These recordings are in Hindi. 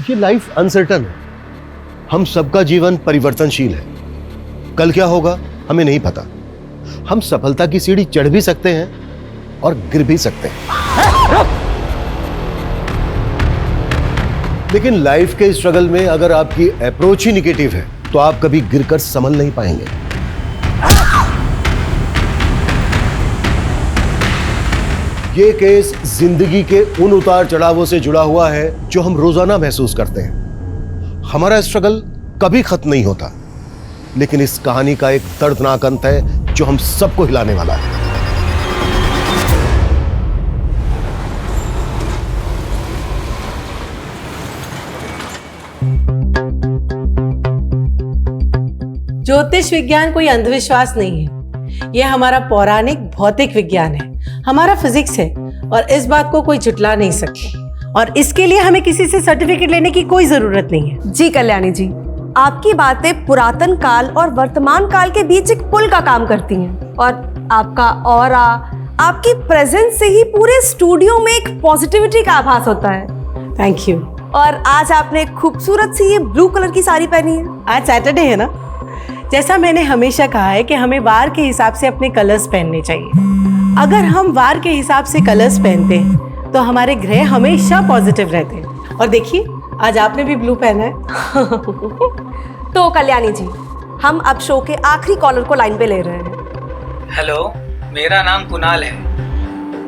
ये लाइफ अनसर्टन है। हम सबका जीवन परिवर्तनशील है। कल क्या होगा हमें नहीं पता। हम सफलता की सीढ़ी चढ़ भी सकते हैं और गिर भी सकते हैं। लेकिन लाइफ के स्ट्रगल में अगर आपकी अप्रोच ही निगेटिव है तो आप कभी गिरकर संभल नहीं पाएंगे। ये केस जिंदगी के उन उतार चढ़ावों से जुड़ा हुआ है जो हम रोजाना महसूस करते हैं। हमारा स्ट्रगल कभी खत्म नहीं होता, लेकिन इस कहानी का एक दर्दनाक अंत है जो हम सबको हिलाने वाला है। ज्योतिष विज्ञान कोई अंधविश्वास नहीं है। यह हमारा पौराणिक भौतिक विज्ञान है, हमारा फिजिक्स है और इस बात को कोई झुटला नहीं सकता। और इसके लिए हमें किसी से सर्टिफिकेट लेने की कोई जरूरत नहीं है। जी कल्याणी जी, आपकी बातें पुरातन काल और वर्तमान काल के बीच एक पुल का काम करती हैं और आपका ऑरा, आपकी प्रेजेंस से ही पूरे स्टूडियो में एक पॉजिटिविटी का आभास होता है। Thank you. और आज आपने खूबसूरत सी ये ब्लू कलर की साड़ी पहनी है। आज सैटरडे है ना, जैसा मैंने हमेशा कहा है कि हमें वार के हिसाब से अपने कलर्स पहनने चाहिए। अगर हम वार के हिसाब से कलर्स पहनते हैं तो हमारे ग्रह हमेशा पॉजिटिव रहते हैं। और देखिए आज आपने भी ब्लू पहना है। तो कल्याणी जी, हम अब शो के आखिरी कॉलर को लाइन पे ले रहे हैं। हेलो, मेरा नाम कुणाल है।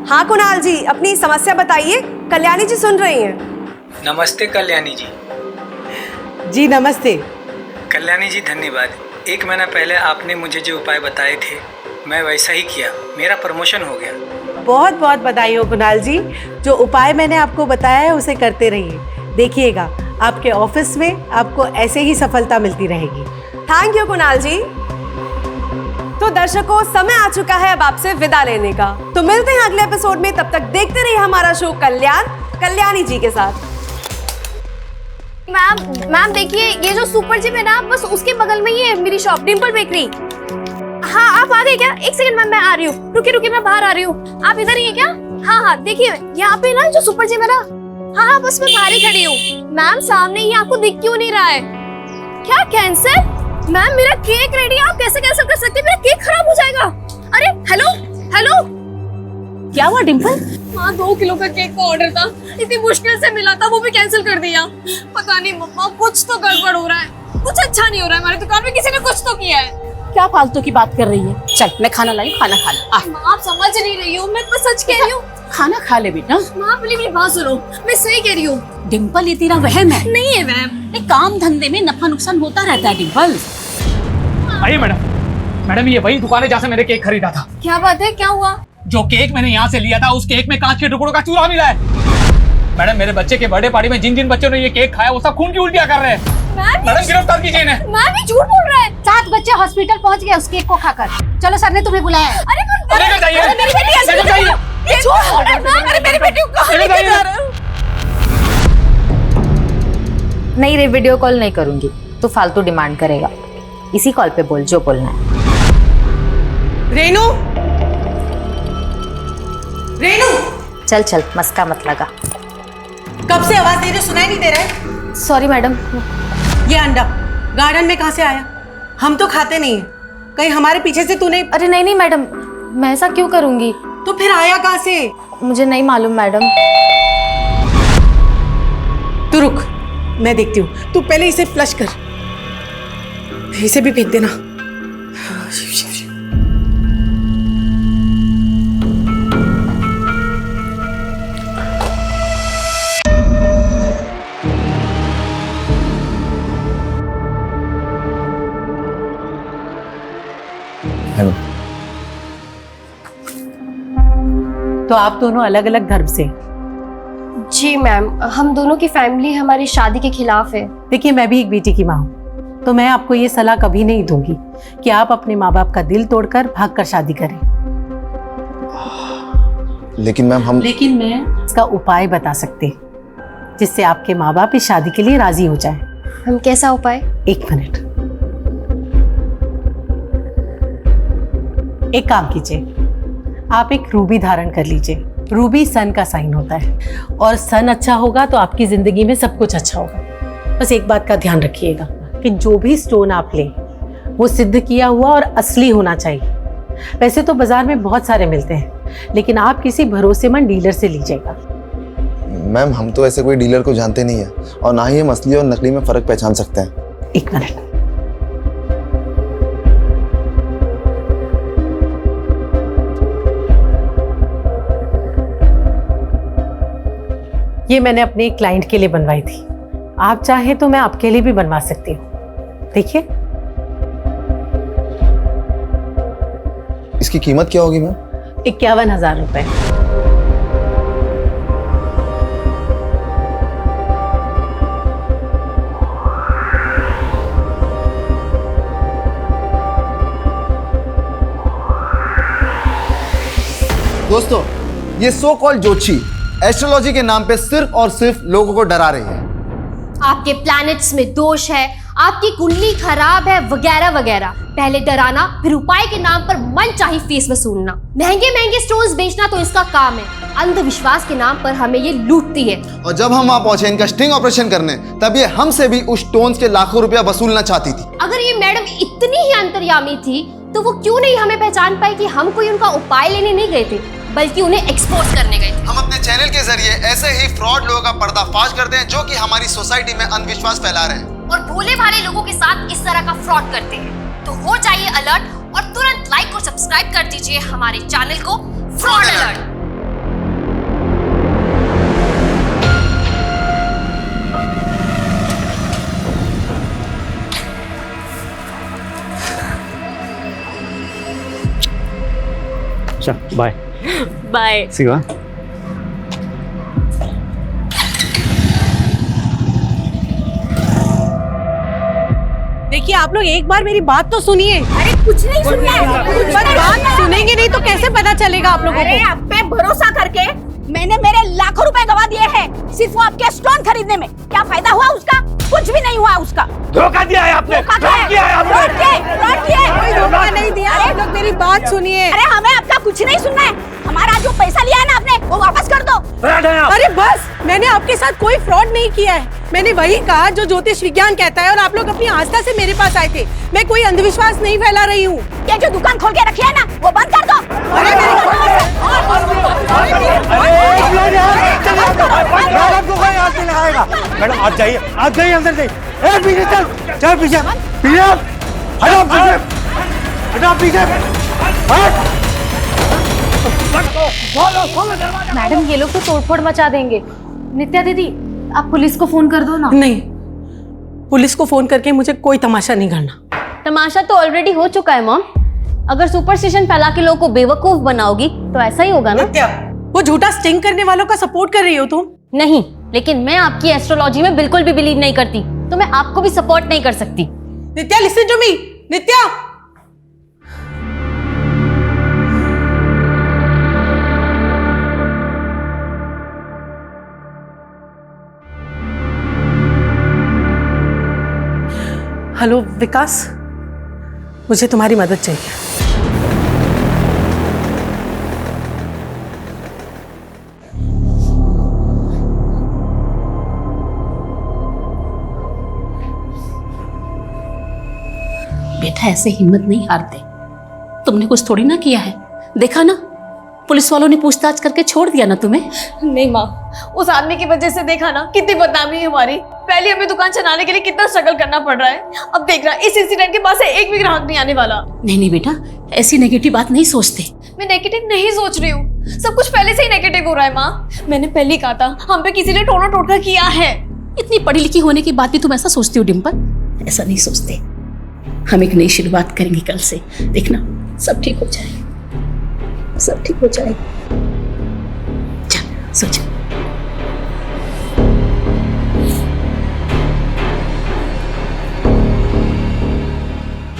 हाँ कुणाल जी, अपनी समस्या बताइए, कल्याणी जी सुन रही हैं। नमस्ते कल्याणी जी। जी नमस्ते। कल्याणी जी धन्यवाद। 1 महीना पहले आपने मुझे जो उपाय बताए थे मैं वैसा ही किया, मेरा प्रमोशन हो गया। बहुत बहुत बधाई हो कुणाल जी। जो उपाय मैंने आपको बताया है उसे करते रहिए। देखिएगा आपके ऑफिस में आपको ऐसे ही सफलता मिलती रहेगी। थैंक यू कुणाल जी। तो दर्शकों, समय आ चुका है अब आपसे विदा लेने का। तो मिलते हैं अगले एपिसोड में। तब तक देखते रहिए हमारा शो कल्याण कल्याणी जी के साथ। मैम देखिए, ये जो सुपर जिम है ना, बस उसके बगल में ही है मेरी शॉप, डिम्पल बेकरी। हाँ आप आ गए क्या? 1 सेकंड मैम, मैं आ रही हूँ। रुकिए मैं बाहर आ रही हूँ। आप इधर ही है क्या? हाँ देखिए यहाँ पे ना जो सुपर जिम है ना, हाँ बस मैं बाहर ही खड़ी हूँ। मैम सामने ही, आपको दिख क्यों नहीं रहा है? क्या कैंसर? मैम मेरा केक रेडी है, आप कैसे कैंसिल कर सकते हैं? मेरा केक खराब हो जाएगा। अरे हेलो, क्या हुआ डिम्पल? हाँ 2 किलो का केक का ऑर्डर था, इतनी मुश्किल से मिला था, वो भी कैंसिल कर दिया। पता नहीं मम्मा, कुछ तो गड़बड़ हो रहा है, कुछ अच्छा नहीं हो रहा है। हमारी दुकान में किसी ने कुछ तो किया है। क्या फालतू की बात कर रही है? चल मैं खाना लाई, खाना खा ले। माँ आप समझ नहीं रही हो, मैं तो सच कह रही हूँ। खाना खा ले बेटा। माँ प्लीज मेरी बात सुनो, मैं सही कह रही हूँ। डिम्पल ये तेरा वहम है। नहीं है मैम। काम धंधे में नफा नुकसान होता रहता है डिम्पल। आइए मैडम ये वही दुकान है जहाँ से मैंने केक खरीदा था। क्या बात है, क्या हुआ? जो केक मैंने यहाँ से लिया था उस केक में कांच के टुकड़ों का चूरा मिला है। मैडम मेरे बच्चे के बर्थडे पार्टी में जिन जिन बच्चों ने ये केक खाया वो सब खून की उल्टियाँ कर रहे हैं। मैडम गिरफ्तार कीजिए इन्हें। मैम ये झूठ बोल रहा है। 7 बच्चे हॉस्पिटल पहुँच गए उस केक को खाकर। चलो सर ने तुम्हें बुलाया है। लेकर जाइए, मेरी बेटी ऐसे लेकर जाइए। ये झूठ बोल रहा है मैम। अरे मेरी बेटी को कहाँ लेके जा रहे हो? नहीं रे, वीडियो कॉल नहीं करूंगी, तू फालतू डिमांड करेगा। इसी कॉल पे बोल जो बोलना है। रेनू चल मस्का मत लगा। कब से आवाज दे रही, सुनाई नहीं दे रहा है? Sorry madam. ये अंडा गार्डन में कहाँ से आया? हम तो खाते नहीं है, कहीं हमारे पीछे से तूने? अरे नहीं मैडम, मैं ऐसा क्यों करूंगी? तो फिर आया कहाँ से? मुझे नहीं मालूम मैडम। तू रुक, मैं देखती हूँ। तू पहले इसे फ्लश कर, इसे भी फेंक देना। हेलो। तो आप दोनों अलग अलग धर्म से? जी मैम, हम दोनों की फैमिली हमारी शादी के खिलाफ है। देखिए मैं भी एक बेटी की माँ हूँ, तो मैं आपको ये सलाह कभी नहीं दूंगी कि आप अपने माँ बाप का दिल तोड़कर भागकर शादी करें। लेकिन मैम लेकिन मैं इसका उपाय बता सकते जिससे आपके माँ बाप इस शादी के लिए राजी हो जाए। हम कैसा उपाय? 1 मिनट। एक काम कीजिए, आप एक रूबी धारण कर लीजिए रूबी सन का साइन होता है और सन अच्छा होगा तो आपकी जिंदगी में सब कुछ अच्छा होगा। बस एक बात का ध्यान रखिएगा कि जो भी स्टोन आप लें वो सिद्ध किया हुआ और असली होना चाहिए। वैसे तो बाजार में बहुत सारे मिलते हैं, लेकिन आप किसी भरोसेमंद डीलर से लीजिएगा। मैम हम तो ऐसे कोई डीलर को जानते नहीं है और ना ही हम असली और नकली में फर्क पहचान सकते हैं। एक मिनट, ये मैंने अपने क्लाइंट के लिए बनवाई थी। आप चाहें तो मैं आपके लिए भी बनवा सकती हूँ। देखिए, इसकी कीमत क्या होगी मैम? 51,000 रुपए। दोस्तों, ये सो कॉल्ड ज्योतिषी एस्ट्रोलॉजी के नाम पे सिर्फ और सिर्फ लोगों को डरा रही है। आपके प्लैनेट्स में दोष है, आपकी कुंडली खराब है, वगैरह वगैरह। पहले डराना, फिर उपाय के नाम पर मनचाही फीस वसूलना। महंगे महंगे स्टोन्स बेचना तो इसका काम है। अंधविश्वास के नाम पर हमें ये लूटती है। और जब हम वहां पहुंचे इनका स्टिंग ऑपरेशन करने, तब ये हमसे भी उस स्टोन्स के लाखों रुपया वसूलना चाहती थी। अगर ये मैडम इतनी ही अंतर्यामी थी तो वो क्यों नहीं हमें पहचान पाई कि हम कोई उनका उपाय लेने नहीं गए थे, बल्कि उन्हें एक्सपोज करने गए थे। हम अपने चैनल के जरिए ऐसे ही फ्रॉड लोगों का पर्दाफाश करते हैं जो कि हमारी सोसाइटी में अंधविश्वास फैला रहे हैं और भोले भाले लोगों के साथ इस तरह का फ्रॉड करते हैं। तो हो जाइए अलर्ट और तुरंत लाइक और सब्सक्राइब कर दीजिए हमारे चैनल को fraud alert. Bye bye. Shiva, देखिए, आप लोग एक बार मेरी बात तो सुनिए। अरे कुछ नहीं सुनना है। बात सुनेंगे नहीं तो कैसे पता चलेगा आप लोगों को? आप पे भरोसा करके मैंने मेरे लाखों रुपए गवा दिए हैं सिर्फ वो आपके स्टोन खरीदने में। क्या फायदा हुआ उसका? कुछ भी नहीं हुआ उसका। धोखा दिया है आपने। धोखा नहीं दिया। आप लोग मेरी बात सुनिए। अरे हमें आपका कुछ नहीं सुनना है। हमारा जो पैसा लिया है ना आपने, वो वापस कर दो। अरे बस, मैंने आपके साथ कोई फ्रॉड नहीं किया है। मैंने वही कहा जो ज्योतिष विज्ञान कहता है और आप लोग अपनी आस्था से मेरे पास आए थे। मैं कोई अंधविश्वास नहीं फैला रही हूँ। ये जो दुकान खोल के रखी है ना, वो बंद कर दो। मैडम आप जाइए अंदर जाइए। पीछे चल पीछे मैडम ये लोग तो तोड़फोड़ मचा देंगे। नित्या दीदी, आप पुलिस को फोन कर दो ना। नहीं, पुलिस को फोन करके मुझे कोई तमाशा नहीं करना। तमाशा तो ऑलरेडी हो चुका है मॉम। अगर सुपरस्टिशन फैला के लोगों को बेवकूफ बनाओगी तो ऐसा ही होगा ना। वो झूठा स्टिंग करने वालों का सपोर्ट कर रही हो तुम? नहीं, लेकिन मैं आपकी एस्ट्रोलॉजी में बिल्कुल भी बिलीव नहीं करती, तो मैं आपको भी सपोर्ट नहीं कर सकती। Nitya, listen to me. Nitya, hello Vikas, मुझे तुम्हारी मदद चाहिए। बेटा ऐसे हिम्मत नहीं हारते। तुमने कुछ थोड़ी ना किया है, देखा ना पुलिस वालों ने पूछताछ करके छोड़ दिया ना तुम्हें। नहीं माँ, उस आदमी की वजह से देखा ना कितनी बदनामी है हमारी। पहले हमें दुकान चलाने के लिए कितना स्ट्रगल करना पड़ रहा है। अब देख रहा इस इंसिडेंट के बाद से एक भी ग्राहक नहीं आने वाला। नहीं नहीं बेटा, ऐसी नेगेटिव बात नहीं सोचते। मैं नेगेटिव नहीं सोच रही हूँ, सब कुछ पहले से ही नेगेटिव हो रहा है माँ। मैंने पहले ही कहा था हम पे किसी ने टोना टोटका किया है। इतनी पढ़ी लिखी होने के बाद भी तुम ऐसा सोचती हो डिम्पल? ऐसा नहीं सोचते। हम एक नई शुरुआत करेंगे कल से, देखना सब ठीक हो जाएगा, सब ठीक हो जाएगा। चल सो जा।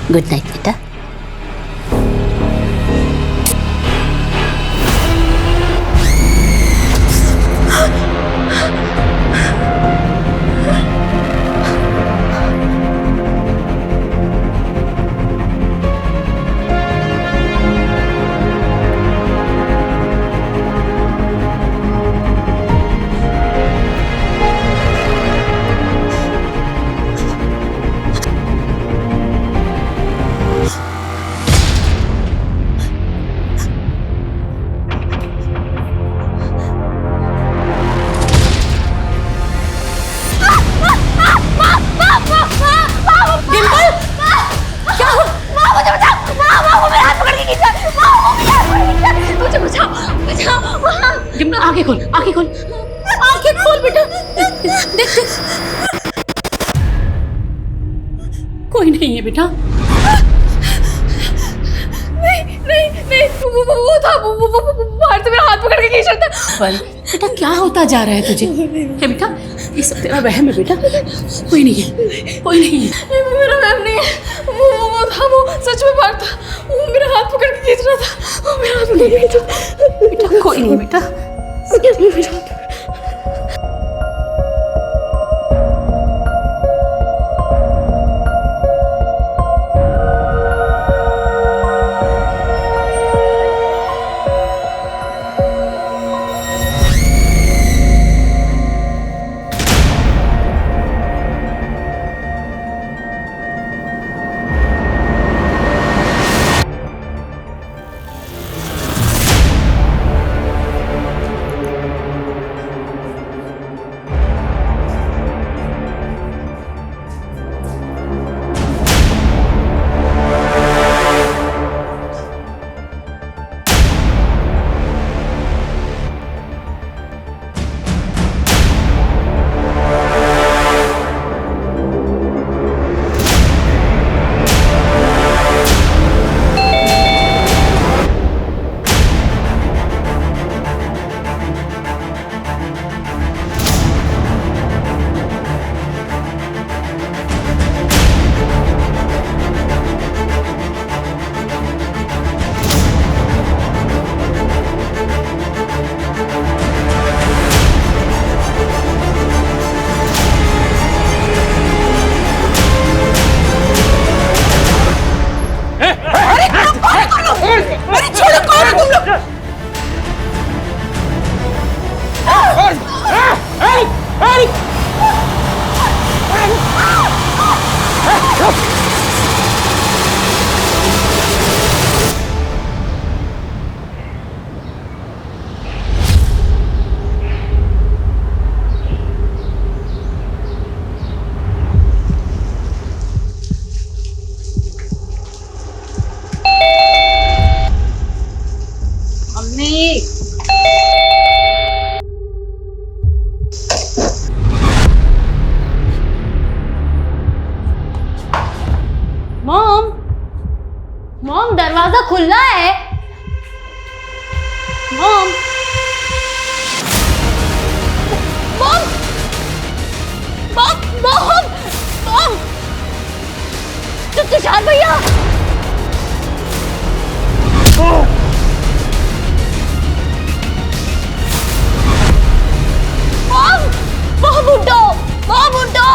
गुड नाइट बेटा। डिम्पल क्या हो? मुझे बचाओ। वो मेरा हाथ पकड़ के खींचा। वो मेरा हाथ पकड़ के खींचा। मुझे बचाओ। डिम्पल आंखें खोल, आंखें खोल, आंखें खोल बेटा। देख देख, कोई नहीं है बेटा। नहीं वो था वो बाहर से मेरा हाथ पकड़ के खींच रहा था। बेटा क्या होता जा रहा है तुझे? है बेटा, ये सब तेरा वहम है बेटा। कोई नहीं है, कोई नहीं है। वो मेरा वहम नहीं है। वो था, वो सच में बाहर था। वो मेरा हाथ पकड़ के खींच रहा था। वो मेरा हाथ पकड़ के खींच रहा था। बेटा कोई नहीं बेटा। मॉम दरवाजा खुला है। Mom mom mom mom mom Tushar भैया। मॉम मॉम उठो, मॉम उठो,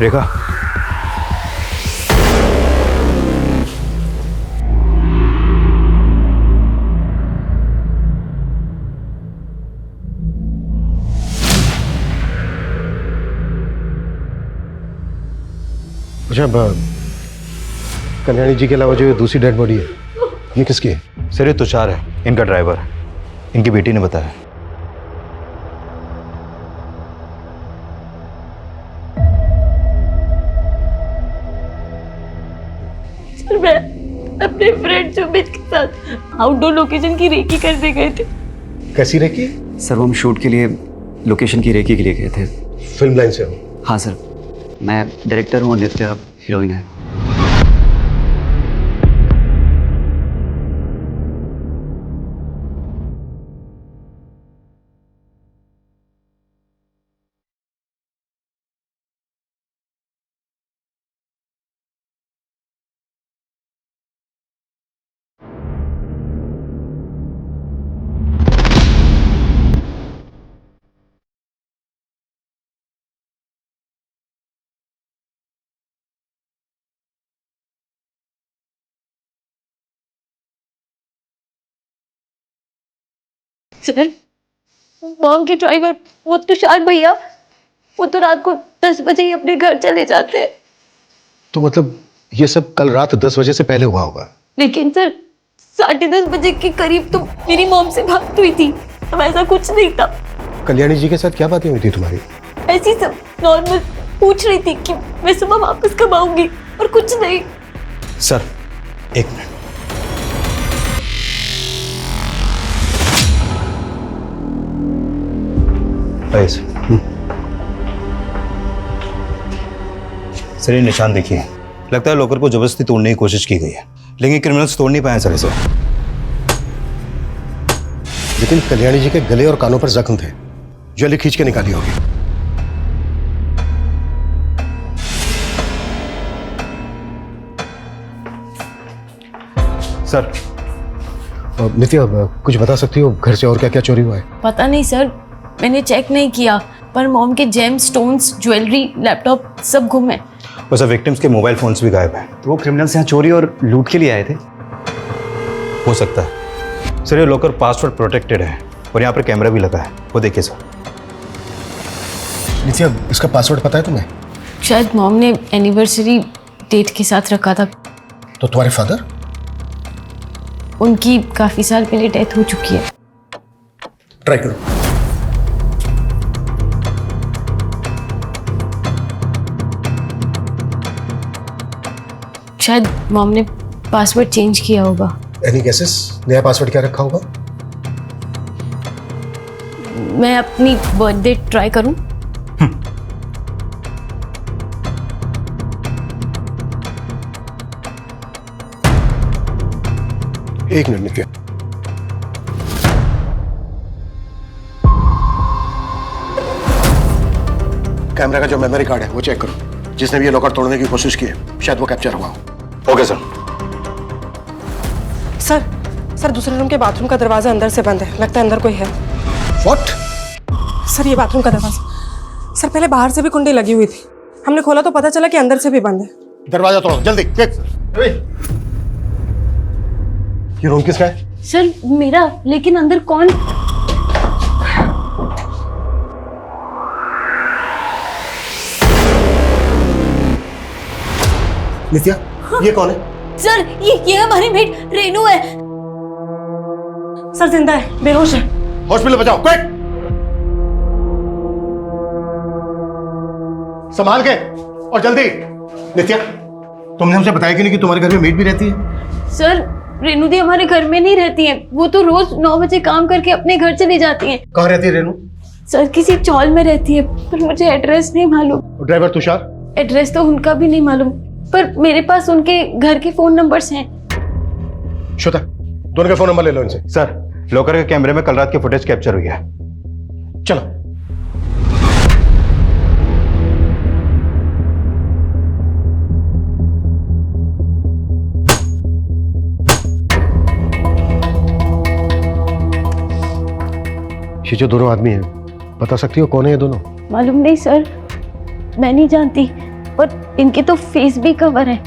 रेखा, अच्छा कल्याणी जी के अलावा जो दूसरी डेड बॉडी है ये किसकी है? सर ये तुषार है, इनका ड्राइवर है, इनकी बेटी ने बताया। सर मैं अपने फ्रेंड सुमित के साथ आउटडोर लोकेशन की रेकी करने गए थे। कैसी रेकी? सर वो हम शूट के लिए लोकेशन की रेकी के लिए गए थे। फिल्म लाइन से हो? हाँ सर, मैं डायरेक्टर हूँ, नित्या हीरोइन है। सर, मॉम के ड्राइवर वो तुषार भैया, वो तो रात को 10 बजे ही अपने घर चले जाते हैं। तो मतलब ये सब कल रात 10 बजे से पहले हुआ होगा? लेकिन सर 10:30 बजे के करीब तो मेरी मॉम से बात हुई थी, अब ऐसा कुछ नहीं था। कल्याणी जी के साथ क्या बातें हुई थी तुम्हारी? ऐसी सब नॉर्मल पूछ रही थी कि मैं सुबह वापस कब आऊंगी, और कुछ नहीं। सर, एक मिनट। सर, ये निशान देखिए, लगता है लॉकर को जबरदस्ती तोड़ने की कोशिश की गई है, लेकिन क्रिमिनल्स तोड़ नहीं पाए सर इसे। लेकिन कल्याणी जी के गले और कानों पर जख्म थे, ज्वेलरी खींच के निकाली होगी। सर, नित्या, कुछ बता सकती हो घर से और क्या क्या चोरी हुआ है? पता नहीं सर, मैंने चेक नहीं किया, पर मॉम के जेम स्टोन्स, ज्वेलरी, लैपटॉप सब गुम है। और सर, विक्टिम्स के मोबाइल फोन्स भी गायब हैं। तो वो क्रिमिनल्स यहाँ चोरी और लूट के लिए आए थे? हो सकता है सर, ये लॉकर पासवर्ड प्रोटेक्टेड है और यहाँ पर कैमरा भी लगा है, वो देखिए सर। नित्या, इसका पासवर्ड पता है तुम्हें? शायद मॉम ने एनिवर्सरी डेट के साथ रखा था। तो तुम्हारे फादर? उनकी काफी साल पहले डेथ हो चुकी है। ट्राई करो। शायद मॉम ने पासवर्ड चेंज किया होगा। Any guesses? नया पासवर्ड क्या रखा होगा? मैं अपनी बर्थडे ट्राई करूं? एक मिनट नित्या। कैमरा का जो मेमोरी कार्ड है वो चेक करो। जिसने भी ये लॉकर तोड़ने की कोशिश की है शायद वो कैप्चर हुआ हो। Okay sir. सर, दूसरे रूम के बाथरूम का दरवाजा अंदर से बंद है, लगता है अंदर कोई है। व्हाट? सर, ये बाथरूम का दरवाजा। सर, पहले बाहर से भी कुंडी लगी हुई थी, हमने खोला तो पता चला कि अंदर से भी बंद है। दरवाजा तोड़ो जल्दी, क्विक। ये रूम किसका है? सर, मेरा, लेकिन अंदर कौन? नित्या, ये कौन है? सर, ये हमारी मेट रेनू है। सर, जिंदा है, बेहोश है। हॉस्पिटल बचाओ, क्विक। संभाल के और जल्दी। नित्या, तुमने हमसे बताया कि नहीं कि तुम्हारे घर में मेड भी रहती है? सर, रेनू दी हमारे घर में नहीं रहती हैं, वो तो रोज 9 बजे काम करके अपने घर चली जाती हैं। कहाँ रहती है रेनू? सर, किसी चौल में रहती है, पर मुझे एड्रेस नहीं मालूम। ड्राइवर तुषार? एड्रेस तो उनका भी नहीं मालूम, पर मेरे पास उनके घर के फोन नंबर्स हैं। श्वेता, दोनों के फोन नंबर ले लो इनसे। सर, लॉकर के कैमरे में कल रात की फुटेज कैप्चर हुई है। चलो। ये जो दोनों आदमी हैं, बता सकती हो कौन है ये दोनों? मालूम नहीं सर, मैं नहीं जानती, पर इनके तो फेस भी कवर है।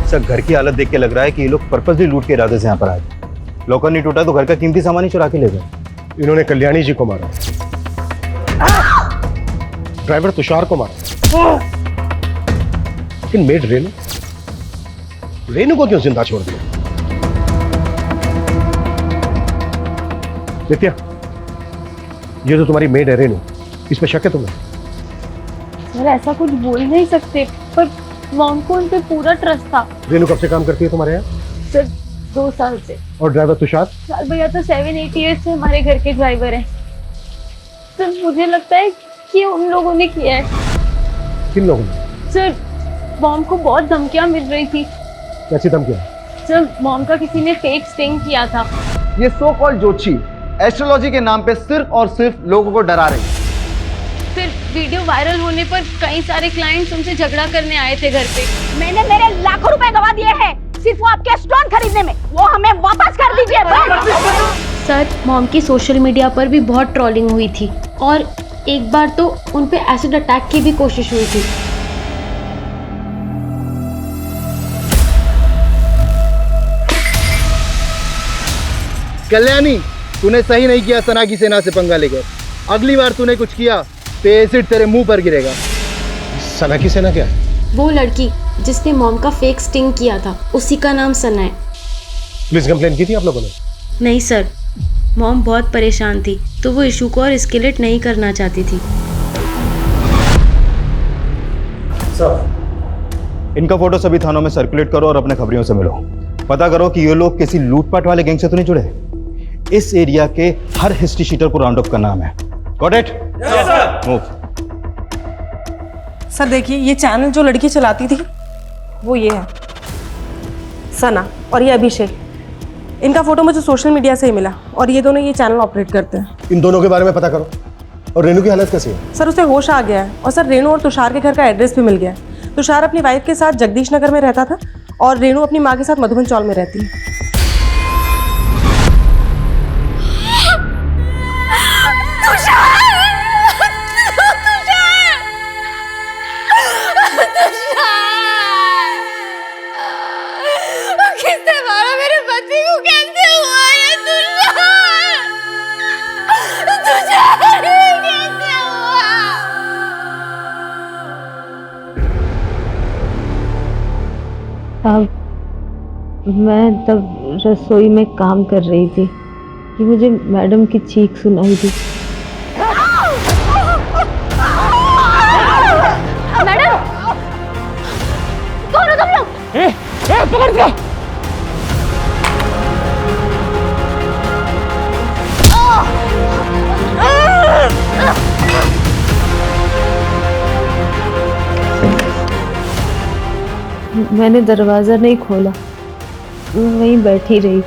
सर, घर की हालत देख के लग रहा है कि ये लोग पर्पसली लूट के इरादे से यहाँ पर आए। लॉकर नहीं टूटा तो घर का कीमती सामान ही चुरा के ले गए। इन्होंने कल्याणी जी को मारा, ड्राइवर तुषार को मारा, लेकिन मेड रेनू को क्यों जिंदा छोड़ दिया? नित्या, ये तो तुम्हारी मेड है रेनू, इस पे शक है तुम्हें? सर, ऐसा कुछ बोल नहीं सकते, पर मॉम को उन पे पूरा ट्रस्ट था। रेनू कब से काम करती है तुम्हारे यहाँ? सर, 2 साल से। और ड्राइवर तुषार? सर भैया तो 7-8 ईयर्स से हमारे घर के ड्राइवर हैं। सर, मुझे लगता है कि उन लोगों ने किया है। किन लोगों ने? सर, मॉम को बहुत धमकियां मिल रही थी। कैसी धमकियां? सर, मॉम का किसी ने फेक स्टिंग किया था। ये सो कॉल्ड जोशी एस्ट्रोलॉजी के नाम पे सिर्फ और सिर्फ लोगों को डरा रही है। फिर वीडियो वायरल होने पर कई सारे क्लाइंट्स उनसे झगड़ा करने आए थे घर पे। मैंने मेरे लाखों रुपए गवा दिए हैं सिर्फ वो आपके स्टोन खरीदने में, वो हमें वापस कर दीजिए। सर, मॉम की सोशल मीडिया पर भी बहुत ट्रोलिंग हुई थी, और एक बार तो उन पे एसिड अटैक की भी कोशिश हुई थी। कल्याणी, तूने सही नहीं किया सना की सेना से पंगा लेकर। अगली बार तूने कुछ किया तो एसिड तेरे मुंह पर गिरेगा। सना की सेना क्या है? वो लड़की जिसने मॉम का फेक स्टिंग किया था, उसी का नाम सना है। पुलिस कंप्लेन की थी आप लोगों ने? नहीं सर, मॉम बहुत परेशान थी तो वो इशू को और एस्केलेट नहीं करना चाहती थी। सर, इनका फोटो सभी थानों में सर्कुलेट करो और अपने खबरियों से मिलो। पता करो कि ये लोग किसी लूटपाट वाले गैंग से तो नहीं जुड़े। इस एरिया के हर हिस्ट्री शीटर को राउंड अप करना है। Got it? Yes sir. Move. Sir देखिए, ये चैनल जो लड़की चलाती थी वो ये है, सना, और ये अभिषेक। इनका फोटो मुझे सोशल मीडिया से ही मिला और ये दोनों ये चैनल ऑपरेट करते हैं। इन दोनों के बारे में पता करो। और रेनू की हालत कैसी है? सर उसे होश आ गया है और सर रेनू और तुषार के घर का एड्रेस भी मिल गया है। तुषार अपनी वाइफ के साथ जगदीश नगर में रहता था और रेनू अपनी माँ के साथ मधुबन चौल में रहती है। किसने मारा मेरे पति को? कैसे हुआ ये? तुषार कैसे हुआ? अब मैं तब रसोई में काम कर रही थी कि मुझे मैडम की चीख सुनाई दी। मैडम, कौन हो तुम लोग? पकड़ के। मैंने दरवाज़ा नहीं खोला, मैं वहीं बैठी रही।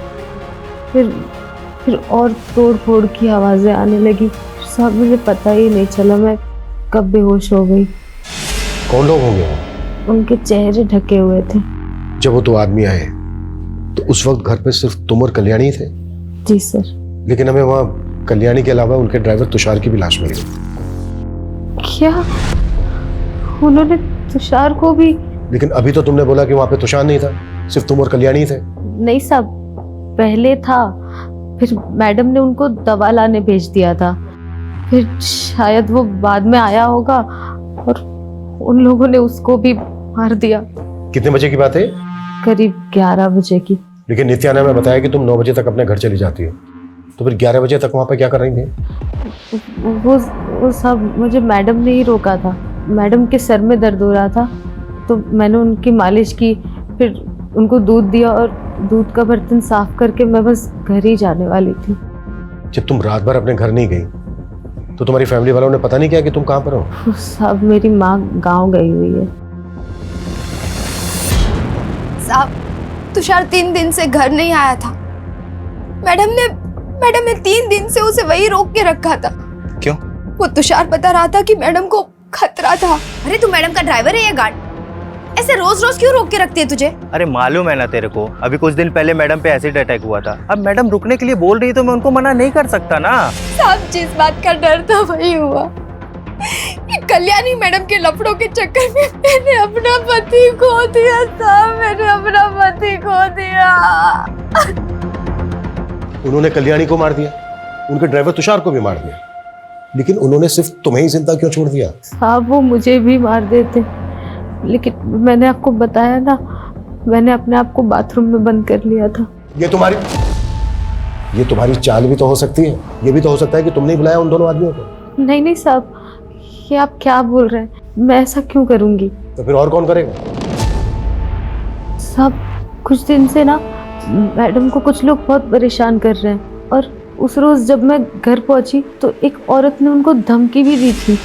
फिर और तोड़ फोड़ की आवाज़ें आने लगी। साहब मुझे पता ही नहीं चला मैं कब बेहोश हो गई। कौन लोग होंगे? उनके चेहरे ढके हुए थे। जब वो 2 आदमी आए तो उस वक्त घर पे सिर्फ तुम और कल्याणी थे? जी सर। लेकिन हमें वहाँ कल्याणी के अलावा उनके ड्राइवर तुषार की भी लाश मिली। क्या उन्होंने तुषार को भी? लेकिन अभी तो तुमने बोला कि वहाँ पे तुषार नहीं था, सिर्फ तुम और कल्याणी थे। नहीं साहब, पहले था, फिर मैडम ने उनको दवा लाने भेज दिया था। फिर शायद वो बाद में आया होगा और उन लोगों ने उसको भी मार दिया। कितने बजे की बात है? करीब 11 बजे की। लेकिन नित्याना ने बताया कि तुम 9 बजे तक अपने घर चली जाती हो, तो फिर 11 बजे तक वहाँ पे क्या कर रही थी? वो सब मुझे मैडम ने ही रोका था। मैडम के सर में दर्द हो रहा था तो मैंने उनकी मालिश की, फिर उनको दूध दिया और दूध का बर्तन साफ करके मैं बस घर ही जाने वाली थी। जब तुम रात भर अपने घर नहीं गई तो तुम्हारी फैमिली वालों ने पता नहीं किया कि तुम कहाँ पर हो? साहब मेरी माँ गांव गई हुई है। साहब तुषार 3 दिन से घर नहीं आया था। मैडम ने 3 दिन से उसे वही रोक के रखा था। क्यों? वो तुषार बता रहा था कि मैडम को खतरा था। अरे तू मैडम का ड्राइवर है या गार्ड? ऐसे रोज रोज क्यों रोक के रखती है तुझे? अरे मालूम है ना तेरे को, अभी कुछ दिन पहले मैडम पे एसिड अटैक हुआ था। अब मैडम रुकने के लिए बोल रही तो मैं उनको मना नहीं कर सकता ना। साहब जिस बात का डर था वही हुआ। ये कल्याणी मैडम के लफड़ों के चक्कर में मैंने अपना पति खो दिया। साहब मैंने अपना पति खो दिया। उन्होंने कल्याणी को मार दिया, उनके ड्राइवर तुषार को भी मार दिया, लेकिन उन्होंने सिर्फ तुम्हें ही जिंदा क्यों छोड़ दिया? साहब वो मुझे भी मार देते, लेकिन मैंने आपको बताया ना, मैंने अपने आप को बाथरूम में बंद कर लिया था। ये तुम्हारी चाल भी तो हो सकती है। ये भी तो हो सकता है कि तुमने ही बुलाया उन दोनों आदमियों को। नहीं साहब, ये आप क्या बोल रहे हैं? मैं ऐसा क्यों करूंगी? तो फिर और कौन करेगा? साहब कुछ दिन से ना मैडम को कुछ लोग बहुत परेशान कर रहे हैं और उस रोज जब मैं घर पहुंची तो एक औरत ने उनको धमकी भी दी थी।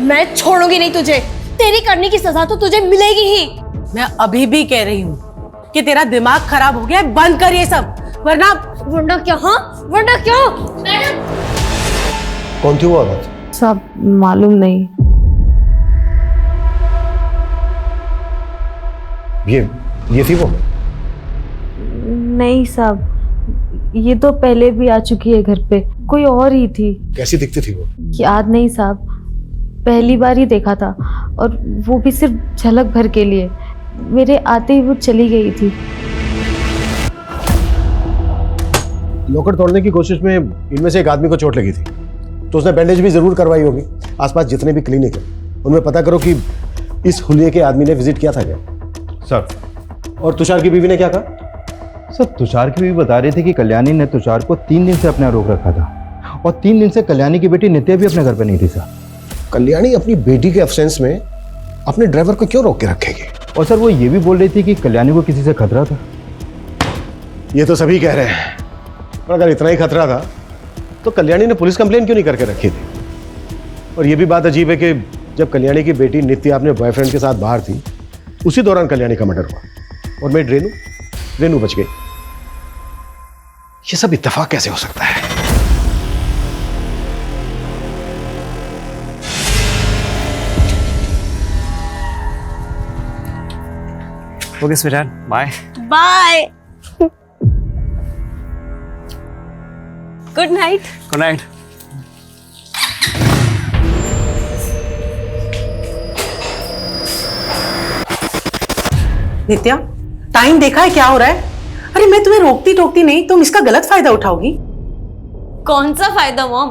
मैं छोड़ूंगी नहीं तुझे, तेरी करने की सजा तो तुझे मिलेगी ही। मैं अभी भी कह रही हूँ कि तेरा दिमाग खराब हो गया है, बंद कर ये सब, वरना। वरना क्या? हाँ वरना क्या? मैडम कौन थी वो औरत? साहब मालूम नहीं। ये थी वो? नहीं साहब, ये तो पहले भी आ चुकी है घर पे, कोई और ही थी। कैसी दिखती थी वो? याद नहीं साहब, पहली बार ही देखा था और वो भी सिर्फ झलक भर के लिए। मेरे आते ही वो चली गई थी। लॉकर तोड़ने की कोशिश में इनमें से एक आदमी को चोट लगी थी, तो उसने बैंडेज भी जरूर करवाई होगी। आसपास जितने भी क्लिनिक है उनमें पता करो कि इस हुलिये के आदमी ने विजिट किया था क्या। सर। और तुषार की बीवी ने क्या कहा? सर तुषार की बीवी बता रही थी कि कल्याणी ने तुषार को 3 दिन से अपने यहाँ रोक रखा था, और 3 दिन से कल्याणी की बेटी नित्या भी अपने घर पे नहीं थी सर। कल्याणी अपनी बेटी के अब्सेंस में अपने ड्राइवर को क्यों रोक के रखेगी? और सर वो ये भी बोल रही थी कि कल्याणी को किसी से खतरा था। ये तो सभी कह रहे हैं, पर अगर इतना ही खतरा था तो कल्याणी ने पुलिस कंप्लेन क्यों नहीं करके रखी थी? और ये भी बात अजीब है कि जब कल्याणी की बेटी नित्या अपने बॉयफ्रेंड के साथ बाहर थी, उसी दौरान कल्याणी का मर्डर हुआ और मेड रेनू बच गई। ये सब इत्तेफाक कैसे हो सकता है? Okay sweetheart, bye. Bye. Good night. Good night. Nitya, time देखा है क्या हो रहा है? अरे मैं तुम्हें रोकती टोकती नहीं, तुम इसका गलत फायदा उठाओगी। कौन सा फायदा मॉम?